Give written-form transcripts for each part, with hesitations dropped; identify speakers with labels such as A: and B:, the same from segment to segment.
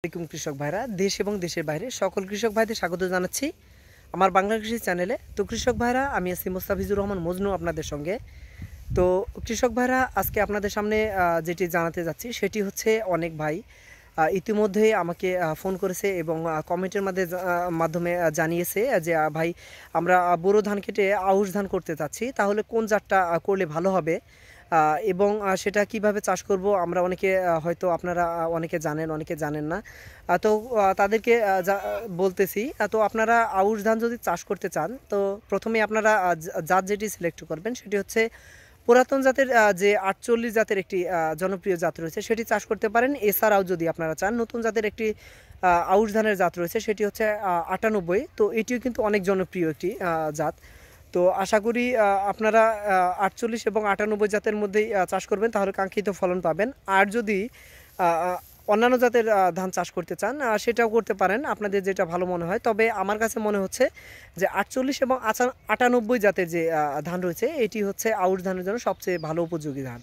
A: আসসালামু আলাইকুম কৃষক ভাইরা, দেশ এবং দেশের বাইরে সকল কৃষক ভাইদের স্বাগত জানাচ্ছি আমার বাংলা কৃষি চ্যানেলে। তো কৃষক ভাইরা, আমি আছি মোস্তাফিজুর রহমান মজনু আপনাদের সঙ্গে। তো কৃষক ভাইরা, আজকে আপনাদের সামনে যেটি জানাতে যাচ্ছি সেটি হচ্ছে, অনেক ভাই ইতিমধ্যেই আমাকে ফোন করেছে এবং কমেন্টের মাধ্যমে জানিয়েছে যে ভাই, আমরা বোরো ধান কেটে আউশ ধান করতে চাচ্ছি, তাহলে কোন জাতটা করলে ভালো হবে এবং সেটা কিভাবে চাষ করব। আমরা অনেকে হয়তো আপনারা অনেকে জানেন, অনেকে জানেন না। তো তাদেরকে বলতেছি, তো আপনারা আউশ ধান যদি চাষ করতে চান, তো প্রথমে আপনারা জাত যেটি সিলেক্ট করবেন সেটি হচ্ছে পুরাতন জাতের, যে 48 জাতের একটি জনপ্রিয় জাত রয়েছে সেটি চাষ করতে পারেন। এছাড়াও যদি আপনারা চান নতুন জাতের একটি আউশ ধানের জাত রয়েছে, সেটি হচ্ছে 98। তো এটিও কিন্তু অনেক জনপ্রিয় একটি জাত। তো আশা করি আপনারা 48 এবং 98 জাতের মধ্যেই চাষ করবেন, তাহলে কাঙ্ক্ষিত ফলন পাবেন। আর যদি অন্যান্য জাতের ধান চাষ করতে চান, সেটাও করতে পারেন, আপনাদের যেটা ভালো মনে হয়। তবে আমার কাছে মনে হচ্ছে যে 48 এবং 98 জাতের যে ধান রয়েছে, এটি হচ্ছে আউশ ধানের জন্য সবচেয়ে ভালো উপযোগী ধান।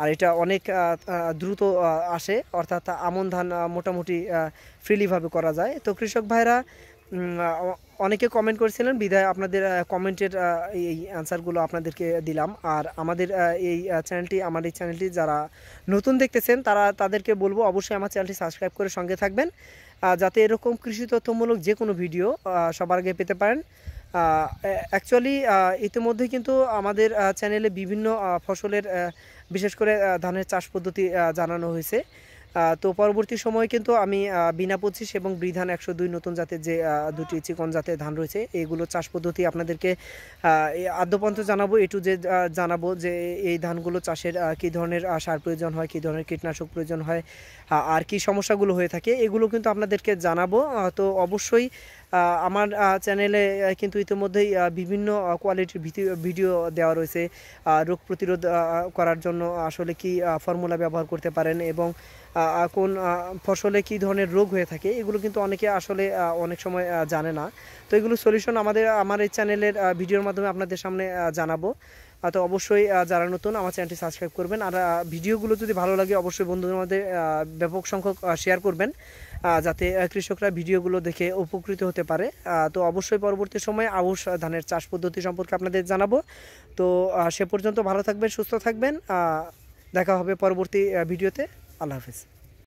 A: আর এটা অনেক দ্রুত আসে, অর্থাৎ আমন ধান মোটামুটি ফ্রিলিভাবে করা যায়। তো কৃষক ভাইরা অনেকে কমেন্ট করেছিলেন, বিধায় আপনাদের কমেন্টের এই অ্যান্সারগুলো আপনাদেরকে দিলাম। আর আমাদের এই চ্যানেলটি যারা নতুন দেখতেছেন, তাদেরকে বলবো অবশ্যই আমার চ্যানেলটি সাবস্ক্রাইব করে সঙ্গে থাকবেন, যাতে এরকম কৃষি তথ্যমূলক যে কোনো ভিডিও সবার আগে পেতে পারেন। অ্যাকচুয়ালি ইতিমধ্যে কিন্তু আমাদের চ্যানেলে বিভিন্ন ফসলের, বিশেষ করে ধানের চাষ পদ্ধতি জানানো হয়েছে। তো পরবর্তী সময়ে কিন্তু আমি বিনা 25 এবং বিধান 102 নতুন জাতের যে দুটি চিকন জাতের ধান রয়েছে, এইগুলো চাষ পদ্ধতি আপনাদেরকে আদ্যপন্ত জানাবো, টু যে জানাবো যে এই ধানগুলো চাষের কী ধরনের সার প্রয়োজন হয়, কী ধরনের কীটনাশক প্রয়োজন হয়, আর কি সমস্যাগুলো হয়ে থাকে, এগুলো কিন্তু আপনাদেরকে জানাবো। তো অবশ্যই আমার চ্যানেলে কিন্তু ইতিমধ্যেই বিভিন্ন কোয়ালিটির ভিডিও দেওয়া রয়েছে। রোগ প্রতিরোধ করার জন্য আসলে কি ফর্মুলা ব্যবহার করতে পারেন এবং কোন ফসলে কি ধরনের রোগ হয়ে থাকে, এগুলো কিন্তু অনেকে আসলে অনেক সময় জানে না। তো এগুলো সলিউশন আমার এই চ্যানেলের ভিডিওর মাধ্যমে আপনাদের সামনে জানাবো। তো অবশ্যই যারা নতুন, আমার চ্যানেলটি সাবস্ক্রাইব করবেন। আর ভিডিওগুলো যদি ভালো লাগে, অবশ্যই বন্ধুদের মধ্যে ব্যাপক সংখ্যক শেয়ার করবেন, যাতে কৃষকরা ভিডিওগুলো দেখে উপকৃত হতে পারে। তো অবশ্যই পরবর্তী সময়ে আউশ ধানের চাষ পদ্ধতি সম্পর্কে আপনাদের জানাবো। তো সে পর্যন্ত ভালো থাকবেন, সুস্থ থাকবেন, দেখা হবে পরবর্তী ভিডিওতে। আল্লাহ হাফেজ।